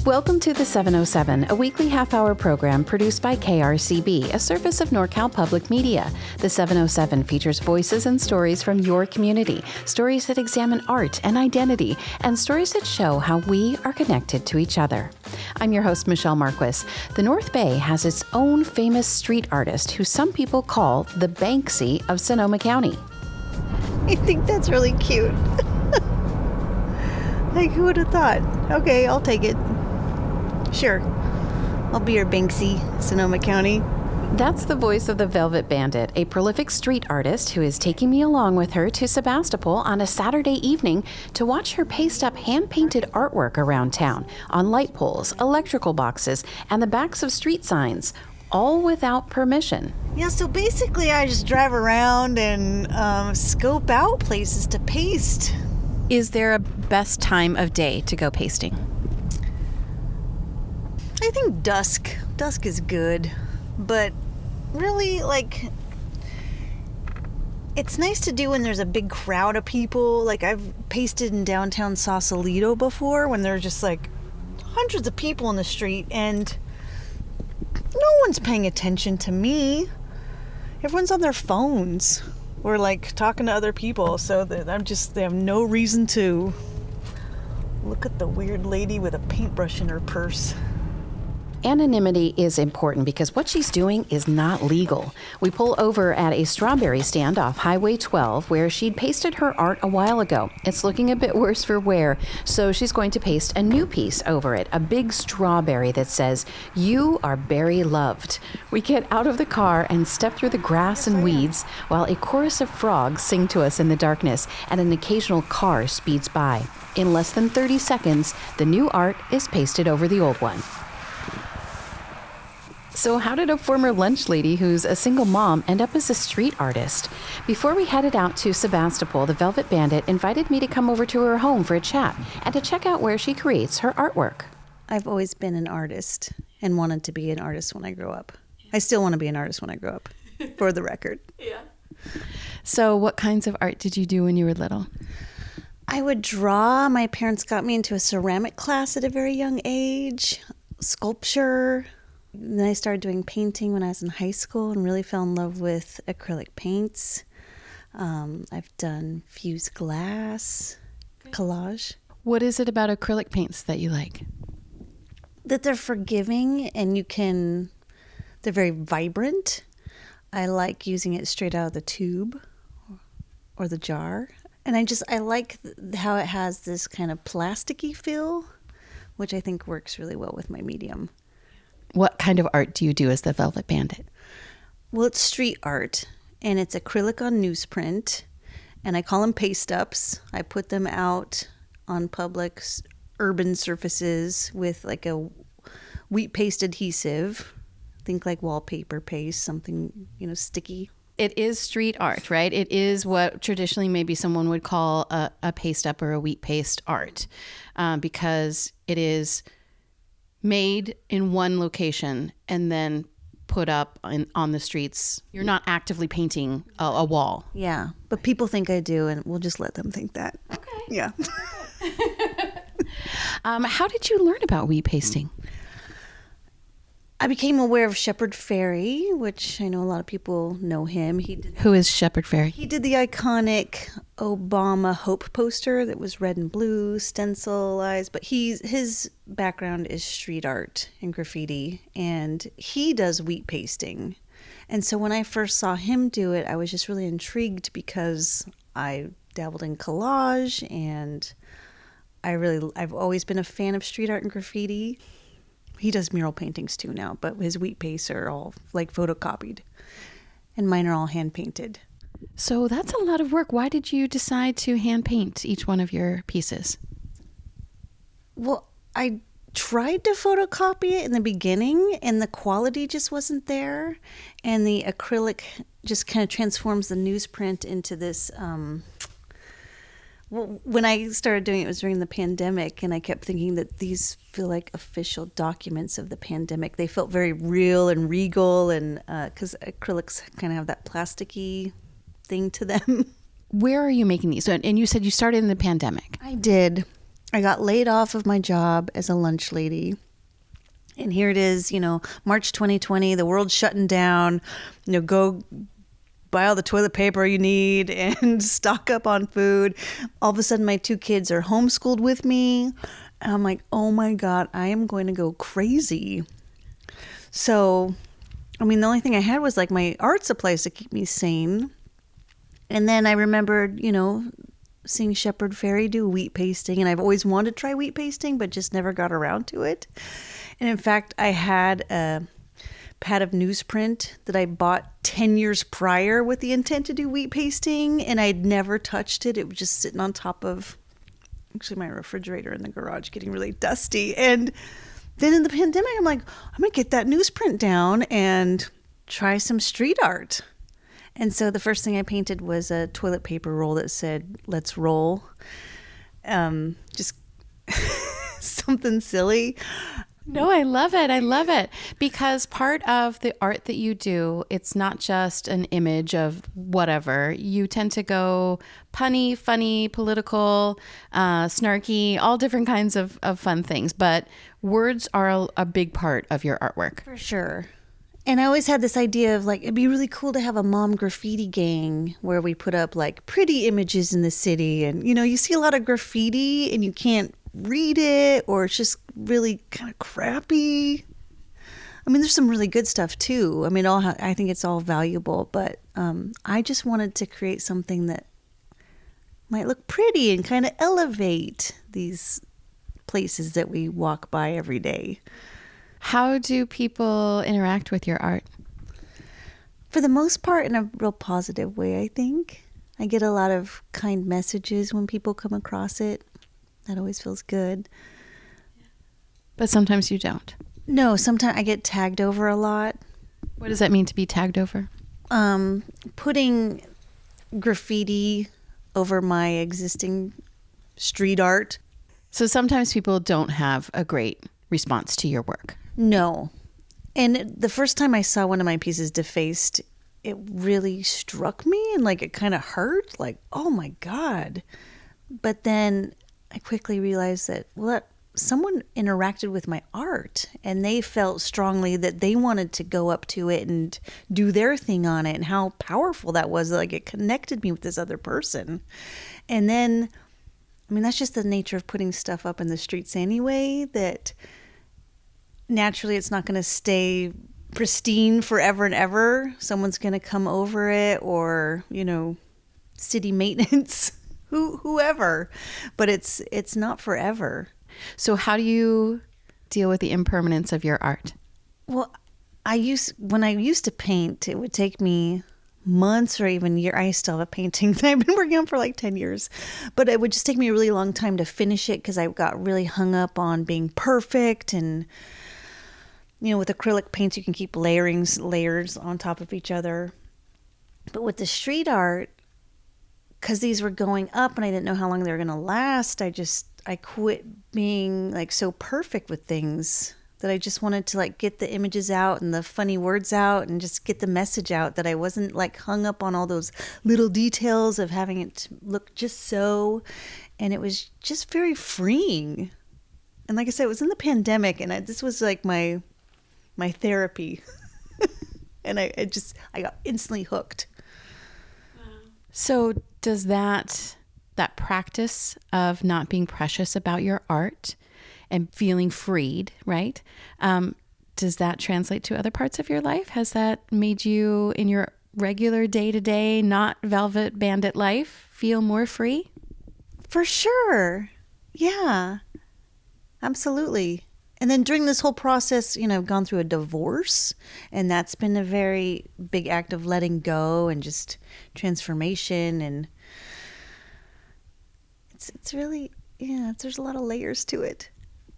Welcome to the 707, a weekly half-hour program produced by KRCB, a service of NorCal Public Media. The 707 features voices and stories from your community, stories that examine art and identity, and stories that show how we are connected to each other. I'm your host, Michelle Marques. The North Bay has its own famous street artist who some people call the Banksy of Sonoma County. I think that's really cute. Like, who would have thought? Okay, I'll take it. Sure. I'll be your Banksy, Sonoma County. That's the voice of the Velvet Bandit, a prolific street artist who is taking me along with her to Sebastopol on a Saturday evening to watch her paste up hand-painted artwork around town on light poles, electrical boxes, and the backs of street signs, all without permission. Yeah, so basically I just drive around and scope out places to paste. Is there a best time of day to go pasting? I think dusk. Dusk is good. But really, like, it's nice to do when there's a big crowd of people. Like, I've pasted in downtown Sausalito before when there's just, like, hundreds of people in the street and no one's paying attention to me. Everyone's on their phones or, like, talking to other people. So they have no reason to look at the weird lady with a paintbrush in her purse. Anonymity is important because what she's doing is not legal. We pull over at a strawberry stand off Highway 12 where she'd pasted her art a while ago. It's looking a bit worse for wear, so she's going to paste a new piece over it, a big strawberry that says, "You are berry loved." We get out of the car and step through the grass and weeds while a chorus of frogs sing to us in the darkness and an occasional car speeds by. In less than 30 seconds, the new art is pasted over the old one. So how did a former lunch lady who's a single mom end up as a street artist? Before we headed out to Sebastopol, the Velvet Bandit invited me to come over to her home for a chat and to check out where she creates her artwork. I've always been an artist and wanted to be an artist when I grow up. I still want to be an artist when I grow up, for the record. Yeah. So what kinds of art did you do when you were little? I would draw. My parents got me into a ceramic class at a very young age, sculpture. Then I started doing painting when I was in high school and really fell in love with acrylic paints. I've done fused glass, collage. What is it about acrylic paints that you like? That they're forgiving and they're very vibrant. I like using it straight out of the tube or the jar. And I like how it has this kind of plasticky feel, which I think works really well with my medium. What kind of art do you do as the Velvet Bandit? Well, it's street art, and it's acrylic on newsprint, and I call them paste-ups. I put them out on public urban surfaces with like a wheat paste adhesive. Think like wallpaper paste, something, sticky. It is street art, right? It is what traditionally maybe someone would call a paste-up or a wheat paste art, because it is made in one location and then put up on the streets. You're not actively painting a wall. Yeah, but people think I do, and we'll just let them think that. Okay. Yeah. How did you learn about wheat pasting? I became aware of Shepard Fairey, which I know a lot of people know him. Who is Shepard Fairey? He did the iconic Obama Hope poster that was red and blue, stencilized, but his background is street art and graffiti, and he does wheat pasting. And so when I first saw him do it, I was just really intrigued because I dabbled in collage, and I've always been a fan of street art and graffiti. He does mural paintings too now, but his wheat pastes are all like photocopied, and mine are all hand painted. So that's a lot of work. Why did you decide to hand paint each one of your pieces? Well, I tried to photocopy it in the beginning, and the quality just wasn't there. And the acrylic just kind of transforms the newsprint into this. When I started doing it, it was during the pandemic, and I kept thinking that these feel like official documents of the pandemic. They felt very real and regal, and because acrylics kind of have that plasticky thing to them. Where are you making these? And you said you started in the pandemic. I did. I got laid off of my job as a lunch lady. And here it is, March 2020, the world's shutting down. Go buy all the toilet paper you need and stock up on food. All of a sudden, my 2 kids are homeschooled with me. And I'm like, oh my God, I am going to go crazy. So, the only thing I had was like my art supplies to keep me sane. And then I remembered, seeing Shepherd Fairy do wheat pasting. And I've always wanted to try wheat pasting, but just never got around to it. And in fact, I had a pad of newsprint that I bought 10 years prior with the intent to do wheat pasting. And I'd never touched it. It was just sitting on top of actually my refrigerator in the garage, getting really dusty. And then in the pandemic, I'm like, I'm going to get that newsprint down and try some street art. And so the first thing I painted was a toilet paper roll that said, "Let's roll." Just something silly. No, I love it. I love it. Because part of the art that you do, it's not just an image of whatever. You tend to go punny, funny, political, snarky, all different kinds of fun things. But words are a big part of your artwork. For sure. And I always had this idea of like, it'd be really cool to have a mom graffiti gang where we put up like pretty images in the city. And, you see a lot of graffiti and you can't read it, or it's just really kind of crappy. There's some really good stuff too. I think it's all valuable, but I just wanted to create something that might look pretty and kind of elevate these places that we walk by every day. How do people interact with your art? For the most part, in a real positive way, I think. I get a lot of kind messages when people come across it. That always feels good. But sometimes you don't. No, sometimes I get tagged over a lot. What does that mean, to be tagged over? Putting graffiti over my existing street art. So sometimes people don't have a great response to your work. No. And the first time I saw one of my pieces defaced, it really struck me and like it kind of hurt. Like, oh my God. But then I quickly realized that, someone interacted with my art and they felt strongly that they wanted to go up to it and do their thing on it, and how powerful that was. Like, it connected me with this other person. And then, that's just the nature of putting stuff up in the streets anyway, that naturally it's not going to stay pristine forever and ever. Someone's going to come over it, or, city maintenance, whoever, but it's not forever. So how do you deal with the impermanence of your art? Well, when I used to paint, it would take me months or even years. I still have a painting that I've been working on for like 10 years, but it would just take me a really long time to finish it because I got really hung up on being perfect. And with acrylic paints, you can keep layers on top of each other. But with the street art, because these were going up and I didn't know how long they were going to last, I quit being like so perfect with things, that I just wanted to like get the images out and the funny words out and just get the message out, that I wasn't like hung up on all those little details of having it look just so. And it was just very freeing. And like I said, it was in the pandemic, and this was like my therapy. And I got instantly hooked. So does that practice of not being precious about your art and feeling freed, right? Does that translate to other parts of your life? Has that made you, in your regular day-to-day, not Velvet Bandit life, feel more free? For sure. Yeah, absolutely. And then during this whole process, I've gone through a divorce, and that's been a very big act of letting go and just transformation. And it's really, there's a lot of layers to it.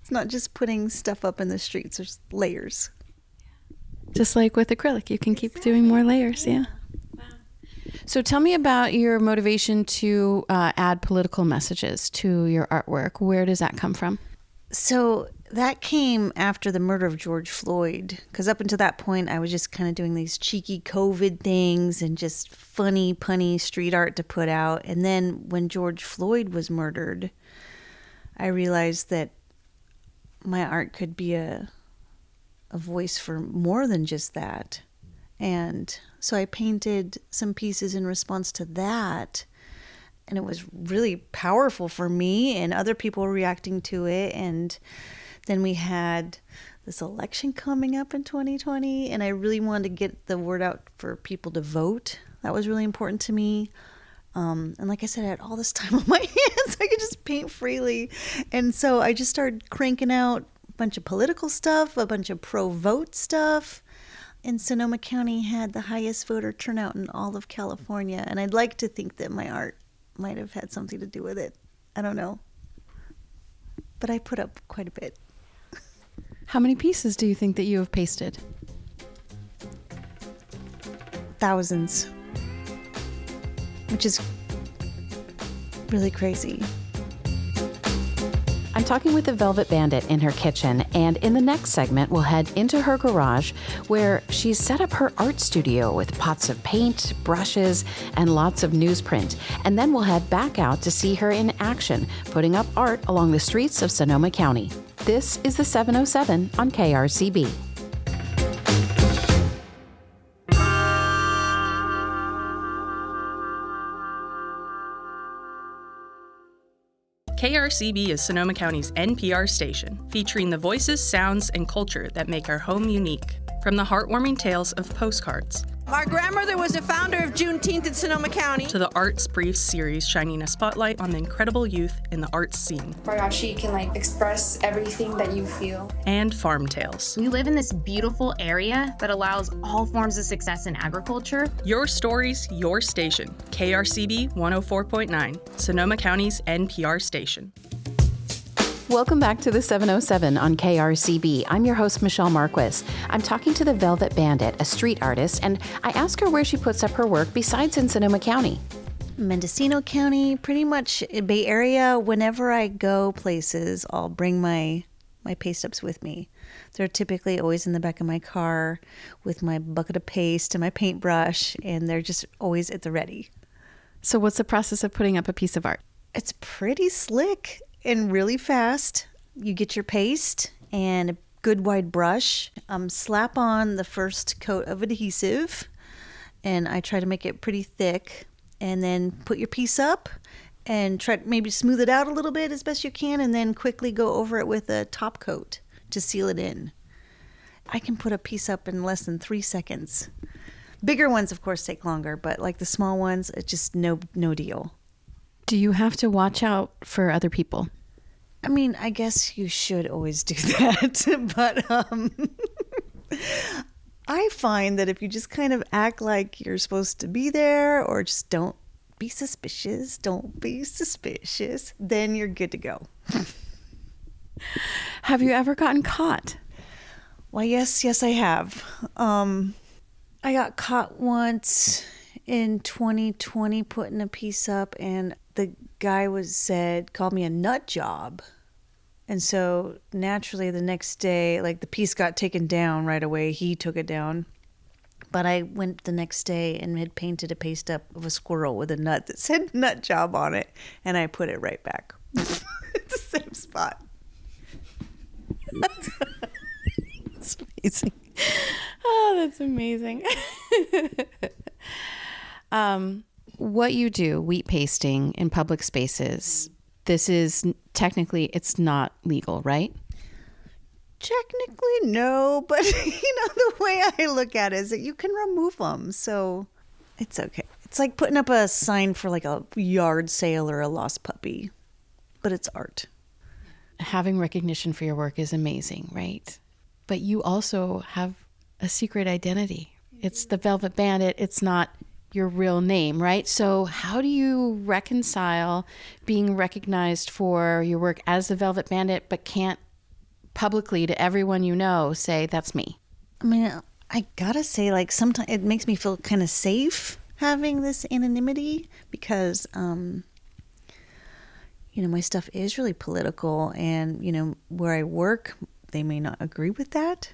It's not just putting stuff up in the streets. There's layers. Just like with acrylic, you can keep doing more layers. Yeah. Wow. So tell me about your motivation to add political messages to your artwork. Where does that come from? So that came after the murder of George Floyd, because up until that point, I was just kind of doing these cheeky COVID things and just funny, punny street art to put out. And then when George Floyd was murdered, I realized that my art could be a voice for more than just that. And so I painted some pieces in response to that. And it was really powerful for me, and other people were reacting to it. And then we had this election coming up in 2020, and I really wanted to get the word out for people to vote. That was really important to me. And like I said, I had all this time on my hands. I could just paint freely. And so I just started cranking out a bunch of political stuff, a bunch of pro-vote stuff. And Sonoma County had the highest voter turnout in all of California. And I'd like to think that my art might have had something to do with it. I don't know. But I put up quite a bit. How many pieces do you think that you have pasted? Thousands. Which is really crazy. I'm talking with the Velvet Bandit in her kitchen, and in the next segment, we'll head into her garage where she's set up her art studio with pots of paint, brushes, and lots of newsprint. And then we'll head back out to see her in action, putting up art along the streets of Sonoma County. This is the 707 on KRCB. KRCB is Sonoma County's NPR station, featuring the voices, sounds, and culture that make our home unique. From the heartwarming tales of postcards, My grandmother was the founder of Juneteenth in Sonoma County. to the Arts Briefs series shining a spotlight on the incredible youth in the arts scene, Mariachi can express everything that you feel. and farm tales. We live in this beautiful area that allows all forms of success in agriculture. Your stories, your station. KRCB 104.9, Sonoma County's NPR station. Welcome back to the 707 on KRCB. I'm your host, Michelle Marques. I'm talking to the Velvet Bandit, a street artist, and I ask her where she puts up her work besides in Sonoma County. Mendocino County, pretty much Bay Area. Whenever I go places, I'll bring my paste ups with me. They're typically always in the back of my car with my bucket of paste and my paintbrush, and they're just always at the ready. So what's the process of putting up a piece of art? It's pretty slick and really fast. You get your paste and a good wide brush. Slap on the first coat of adhesive, and I try to make it pretty thick. And then put your piece up and try to maybe smooth it out a little bit as best you can, and then quickly go over it with a top coat to seal it in. I can put a piece up in less than 3 seconds. Bigger ones, of course, take longer, but like the small ones, it's just no deal. Do you have to watch out for other people? I mean, I guess you should always do that, but I find that if you just kind of act like you're supposed to be there, or just don't be suspicious, then you're good to go. Have you ever gotten caught? Well, yes, I have. I got caught once in 2020 putting a piece up, and the guy called me a nut job. And so naturally the next day, the piece got taken down right away. He took it down. But I went the next day and had painted a paste up of a squirrel with a nut that said nut job on it. And I put it right back. It's the same spot. That's amazing. Oh, that's amazing. What you do, wheat pasting in public spaces, this is technically, it's not legal, right? Technically, no, but the way I look at it is that you can remove them, so it's okay. It's like putting up a sign for a yard sale or a lost puppy, but it's art. Having recognition for your work is amazing, right? But you also have a secret identity. It's the Velvet Bandit. It's not your real name, right? So how do you reconcile being recognized for your work as the Velvet Bandit, but can't publicly to everyone you know say, that's me? I mean, I gotta say, sometimes it makes me feel kind of safe having this anonymity because, my stuff is really political, and, where I work, they may not agree with that.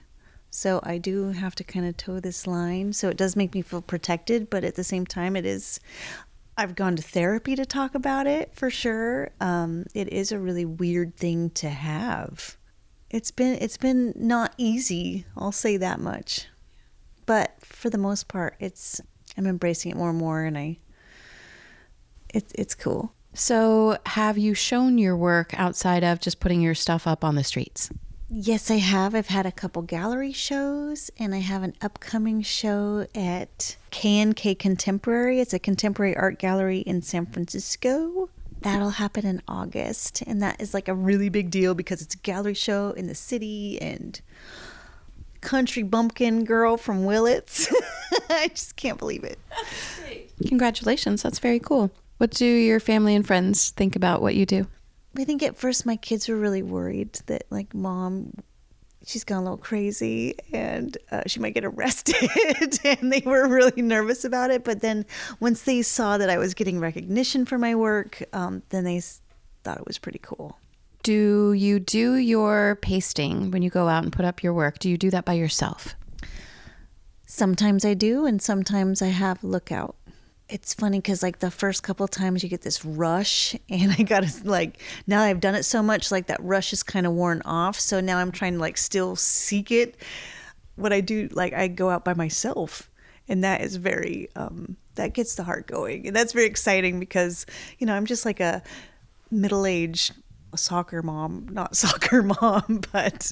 So I do have to kind of toe this line. So it does make me feel protected, but at the same time, I've gone to therapy to talk about it for sure. It is a really weird thing to have. It's been not easy, I'll say that much. But for the most part, I'm embracing it more and more, and it's cool. So have you shown your work outside of just putting your stuff up on the streets? Yes, I have. I've had a couple gallery shows, and I have an upcoming show at K&K Contemporary. It's a contemporary art gallery in San Francisco. That'll happen in August, and that is like a really big deal because it's a gallery show in the city, and country bumpkin girl from Willits. I just can't believe it. Congratulations. That's very cool. What do your family and friends think about what you do? I think at first my kids were really worried that, like, Mom, she's gone a little crazy and she might get arrested. And they were really nervous about it. But then once they saw that I was getting recognition for my work, then they thought it was pretty cool. Do you do your pasting when you go out and put up your work? Do you do that by yourself? Sometimes I do, and sometimes I have lookout. It's funny because, like, the first couple of times you get this rush, and I got to, like, now I've done it so much, like, that rush is kind of worn off. So now I'm trying to, like, still seek it. What I do, like, I go out by myself, and that is very, that gets the heart going. And that's very exciting because, you know, I'm just like a middle-aged soccer mom, not soccer mom, but...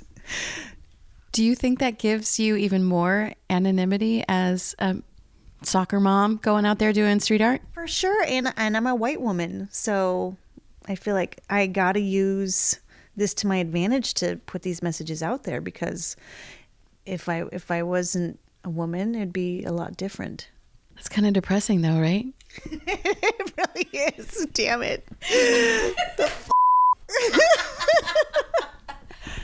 Do you think that gives you even more anonymity as a soccer mom going out there doing street art? For sure. And I'm a white woman, so I feel like I got to use this to my advantage to put these messages out there, because if I wasn't a woman, it'd be a lot different. That's kind of depressing though, right? It really is. Damn it.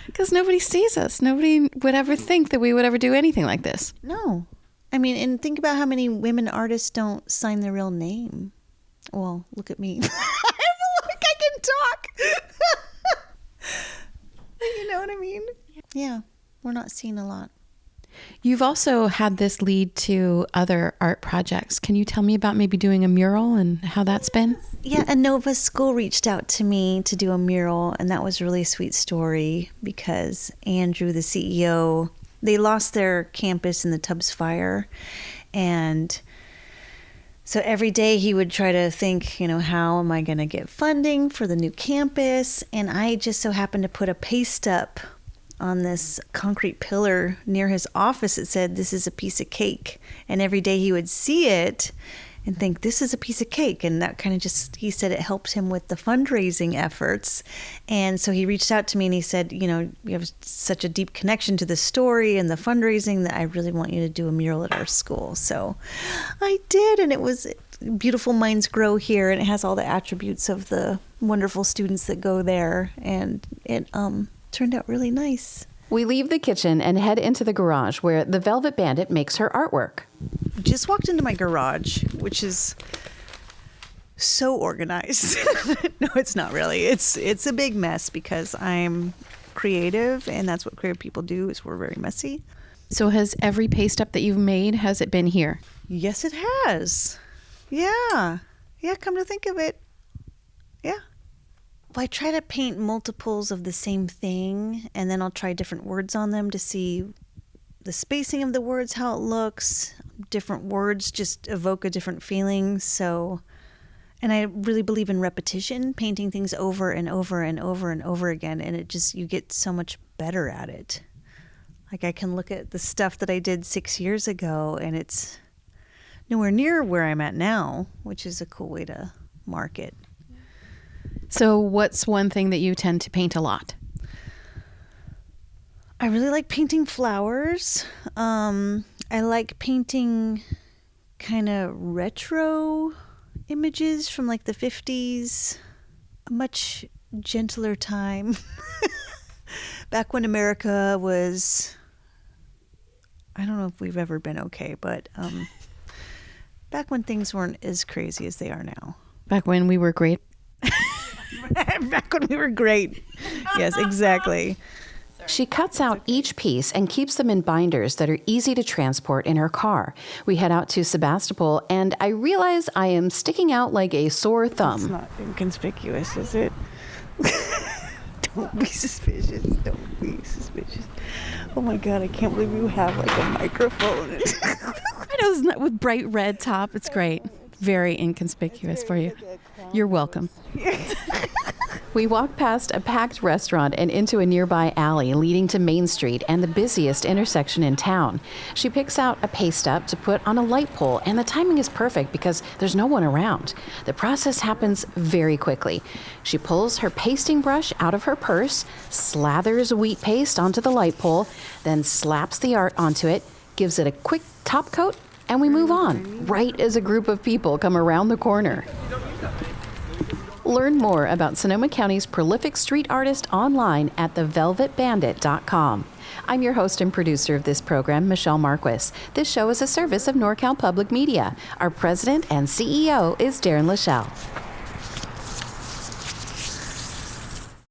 Because nobody sees us. Nobody would ever think that we would ever do anything like this. No. I mean, and think about how many women artists don't sign their real name. Well, look at me. I feel like I can talk. You know what I mean? Yeah, we're not seen a lot. You've also had this lead to other art projects. Can you tell me about maybe doing a mural and how that's been? Yeah, a Nova school reached out to me to do a mural, and that was a really sweet story because Andrew, the CEO, they lost their campus in the Tubbs fire, and so every day he would try to think, you know, how am I going to get funding for the new campus? And I just so happened to put a paste up on this concrete pillar near his office. It said, "This is a piece of cake." And every day he would see it and think, this is a piece of cake. And that kind of just, he said it helped him with the fundraising efforts. And so he reached out to me and he said, you know, we have such a deep connection to the story and the fundraising that I really want you to do a mural at our school. So I did, and it was Beautiful Minds Grow Here, and it has all the attributes of the wonderful students that go there. And it turned out really nice. We leave the kitchen and head into the garage where the Velvet Bandit makes her artwork. Just walked into my garage, which is so organized. No, it's not really. It's a big mess because I'm creative, and that's what creative people do, is we're very messy. So has every paste up that you've made, has it been here? Yes, it has. Yeah. Yeah, come to think of it. Yeah. Well, I try to paint multiples of the same thing, and then I'll try different words on them to see the spacing of the words, how it looks. Different words just evoke a different feeling. So, and I really believe in repetition, painting things over and over and over and over again, and it just, you get so much better at it. Like, I can look at the stuff that I did 6 years ago, and it's nowhere near where I'm at now, which is a cool way to mark it. So what's one thing that you tend to paint a lot? I really like painting flowers. I like painting kind of retro images from like the 50s, a much gentler time. Back when America was, I don't know if we've ever been okay, but back when things weren't as crazy as they are now. Back when we were great. Back when we were great. Yes, exactly. She cuts out each piece and keeps them in binders that are easy to transport in her car. We head out to Sebastopol, and I realize I am sticking out like a sore thumb. It's not inconspicuous, is it? Don't be suspicious. Don't be suspicious. Oh my God, I can't believe you have like a microphone. I know, isn't that with bright red top? It's great. Very inconspicuous for you. You're welcome. We walk past a packed restaurant and into a nearby alley leading to Main Street and the busiest intersection in town. She picks out a paste up to put on a light pole, and the timing is perfect because there's no one around. The process happens very quickly. She pulls her pasting brush out of her purse, slathers wheat paste onto the light pole, then slaps the art onto it, gives it a quick top coat, and we move on, right as a group of people come around the corner. Learn more about Sonoma County's prolific street artist online at thevelvetbandit.com. I'm your host and producer of this program, Michelle Marques. This show is a service of NorCal Public Media. Our president and CEO is Darren Lachelle.